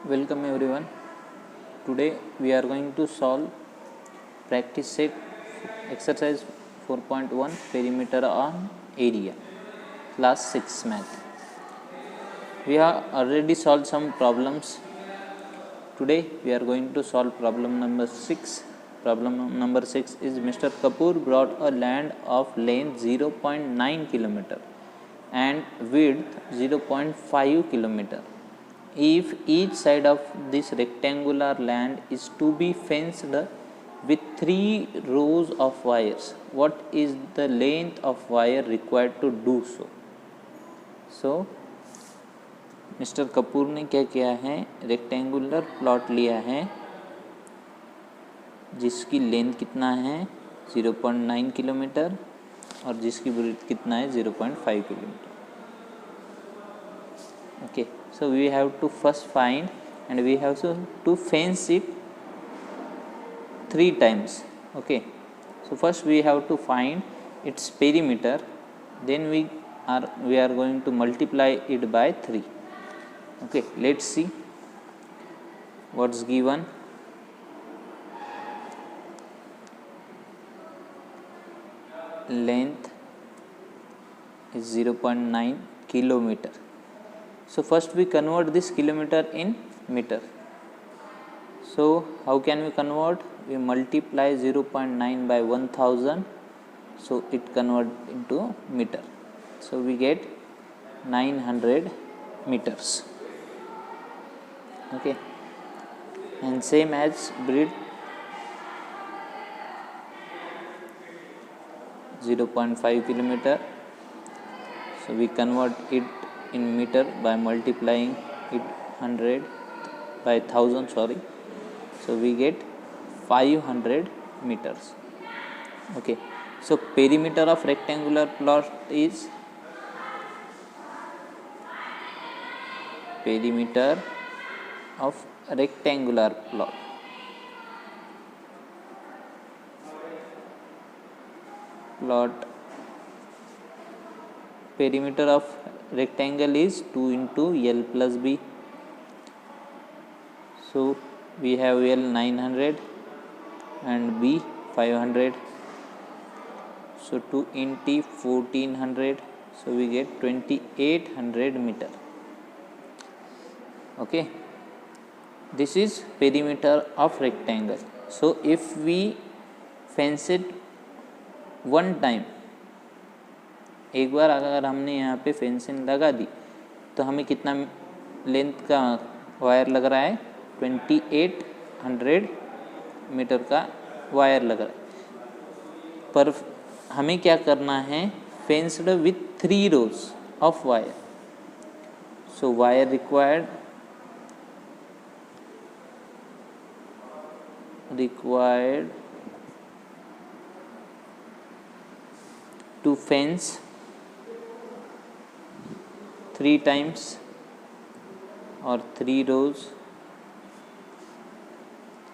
Welcome everyone. Today we are going to solve practice set exercise 4.1 perimeter on area, class 6 math. We have already solved some problems. Today we are going to solve problem number 6. Problem number 6 is Mr. Kapoor brought a land of length 0.9 km and width 0.5 km. If each side of this rectangular land is to be fenced with 3 rows of wires, what is the length of wire required to do so? So, mister Kapoor ने क्या किया है, rectangular plot लिया है जिसकी length कितना है 0.9 kilometre और जिसकी ब्रेड्थ कितना है 0.5 kilometre. Okay, so we have to first find and we have to fence it 3 times. Okay, so first we have to find its perimeter, then we are going to multiply it by 3. Okay, let's see what's given. Length is 0.9 kilometer. So first we convert this kilometer in meter. So how can we convert? We multiply 0.9 by 1000, so it convert into meter. So we get 900 meters. Okay, and same as breadth 0.5 kilometer. So we convert it in meter by multiplying it 100 by 1000, sorry. So we get 500 meters. Okay, so perimeter of rectangular plot is perimeter of rectangular plot. Perimeter of rectangle is 2 into L plus B. So we have L 900 and B 500. So 2 into 1400. So we get 2800 meter. Okay, this is perimeter of rectangle. So if we fence it one time, एक बार अगर हमने यहाँ पे fencing लगा दी तो हमें कितना length का वायर लग रहा है, 2800 मीटर का वायर लग रहा है. पर हमें क्या करना है, fenced with 3 rose of wire. So wire required to fence 3 times और 3 rows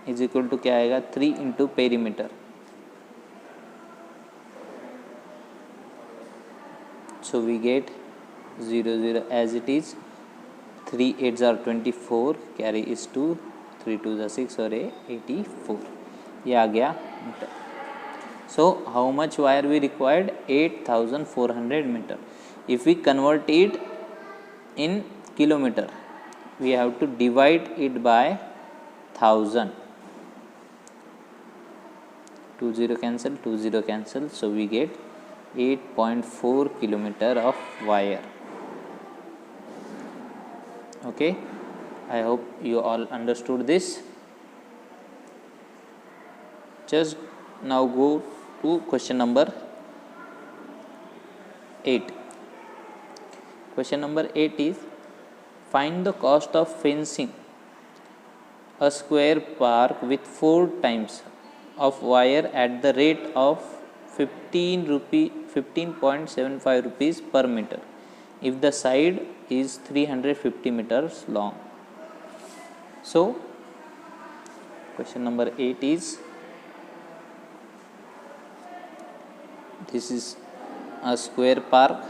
is equal to क्या आएगा, 3 into perimeter. So we get 0 0 as it is. 3 8s are 24, carry is 2, 3 2s are 6 और 84. ये आ गया metre. So how much wire we required? 8400 meter. If we convert it in kilometer, we have to divide it by 1000. 2 0 cancel, 2 0 cancel. So we get 8.4 kilometer of wire. Okay, I hope you all understood this. Just now go to question number 8. Question number 8 is, find the cost of fencing a square park with 4 times of wire at the rate of 15.75 rupees per meter if the side is 350 meters long. So question number 8 is, this is a square park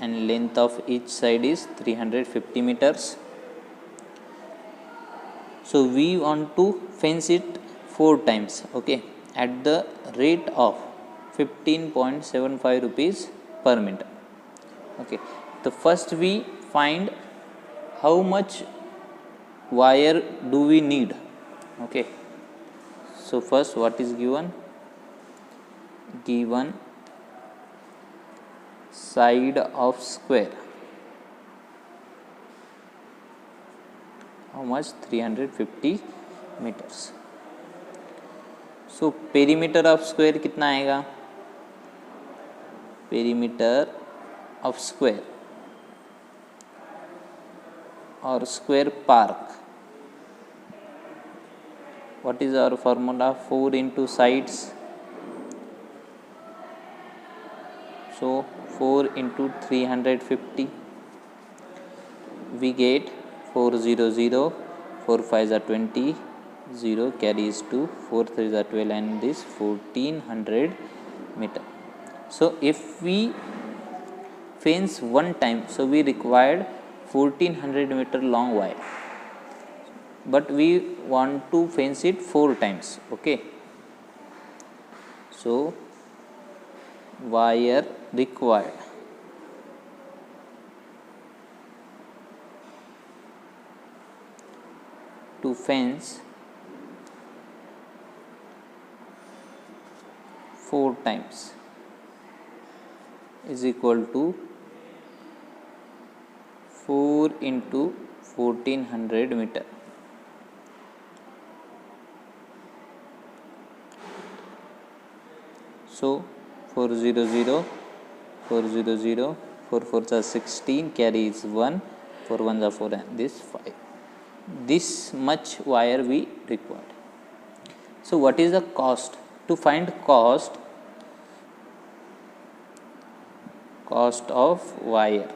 and length of each side is 350 meters. So we want to fence it 4 times, okay, at the rate of 15.75 rupees per meter. Okay, the first we find how much wire do we need. Okay, so first what is given side of square, how much, 350 meters. So perimeter of square कितना आएगा, perimeter of square or square park, what is our formula, 4 into sides, so 4 into 350, we get 400, 4 5s are 20, 0 carries 2, 4 3s are 12, and this 1400 meter. So if we fence one time, so we required 1400 meter long wire, but we want to fence it 4 times. Okay, so wire required to fence 4 times is equal to 4 into 1400 meter. So 400, 400, 4 4s are 16, carry is 1, 4 1s are 4, and this 5. This much wire we required. So what is the cost? To find cost of wire,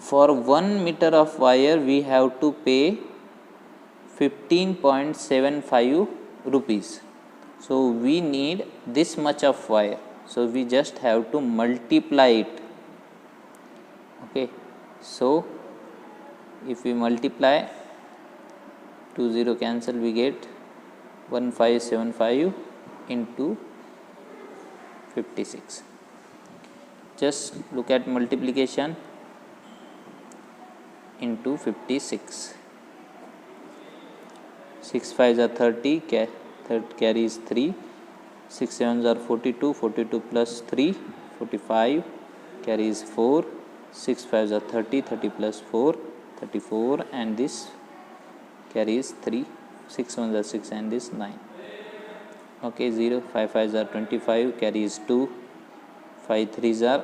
for 1 meter of wire we have to pay 15.75 rupees. So we need this much of wire, so we just have to multiply it. Okay, so if we multiply, 2 0 cancel, we get 1575 into 56. Just look at multiplication into 56. 6 5s are 30, carries 3, 6 7s are 42, 42 plus 3, 45, carries 4, 6 5s are 30, 30 plus 4, 34, and this carries 3, 6 1s are 6, and this 9. Okay, 0, 5 5s are 25, carries 2, 5 3s are,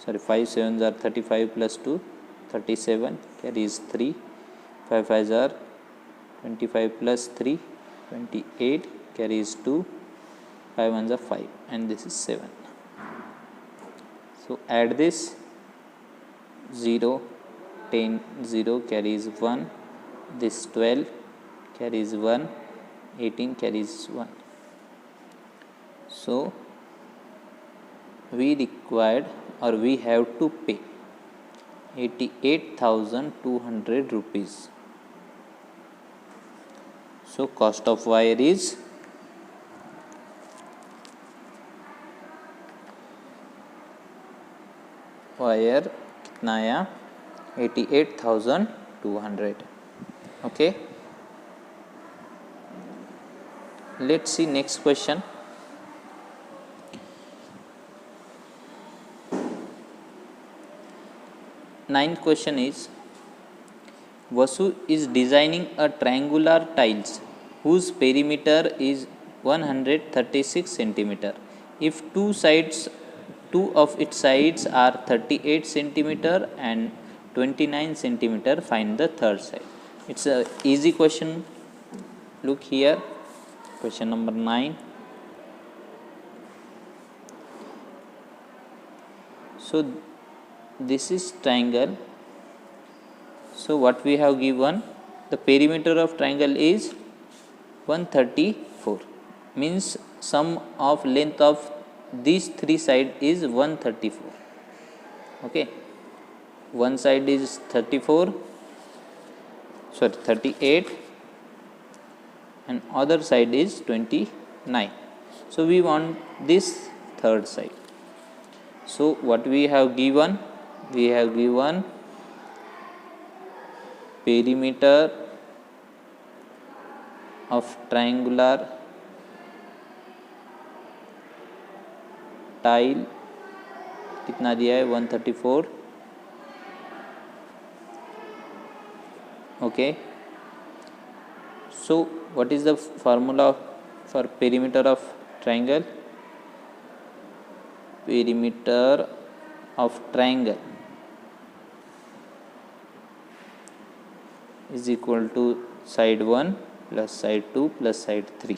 5 7s are 35 plus 2, 37, carries 3, 5 5s are 25 plus 3, 28, carries 2, 5 1s are 5, and this is 7. So add this, 0, 10, 0 carries 1, this 12 carries 1, 18 carries 1. So we required, or we have to pay 88,200 rupees. So cost of wire is कितना आया, 88,200. Okay, let's see next question. Ninth question is, Vasu is designing a triangular tiles whose perimeter is 136 centimeter. If two of its sides are 38 centimeter and 29 centimeter, find the third side. It's a easy question. Look here, question number 9. So this is triangle. So what we have given, the perimeter of triangle is 134, means sum of length of these three side is 134. Okay, one side is 38 and other side is 29. So we want this third side. So what we have given? We have given perimeter of triangular tile कितना दिया है 134. Okay, so what is the formula for perimeter of triangle? Perimeter of triangle is equal to side 1 plus side 2 plus side 3.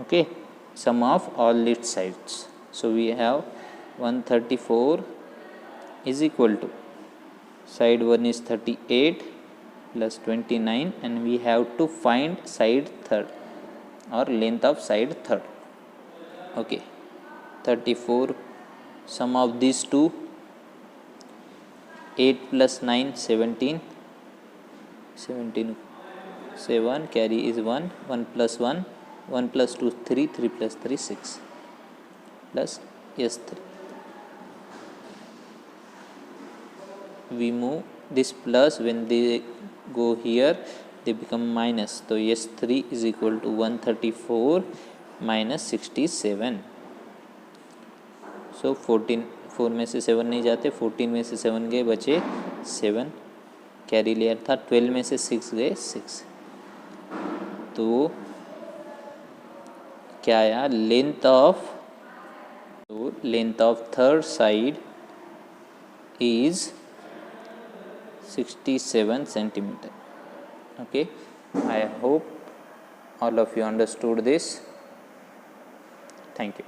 Okay, sum of all its sides. So we have 134 is equal to side 1 is 38 plus 29 and we have to find side third or length of side third. Okay, 34, sum of these two, 8 plus 9 17, 7 carry is 1, 1 plus 1, 1 plus 2 3, 3 plus 3 6 plus S3. We move this plus, when they go here they become minus. So S3 is equal to 134 minus 67. So 14, 4 में से 7 नहीं जाते, 14 में से 7 गए, बचे 7, carry layer था, 12 में से 6 गए 6. तो क्या आया? Length of third side is 67 centimeter. Okay, I hope all of you understood this. Thank you.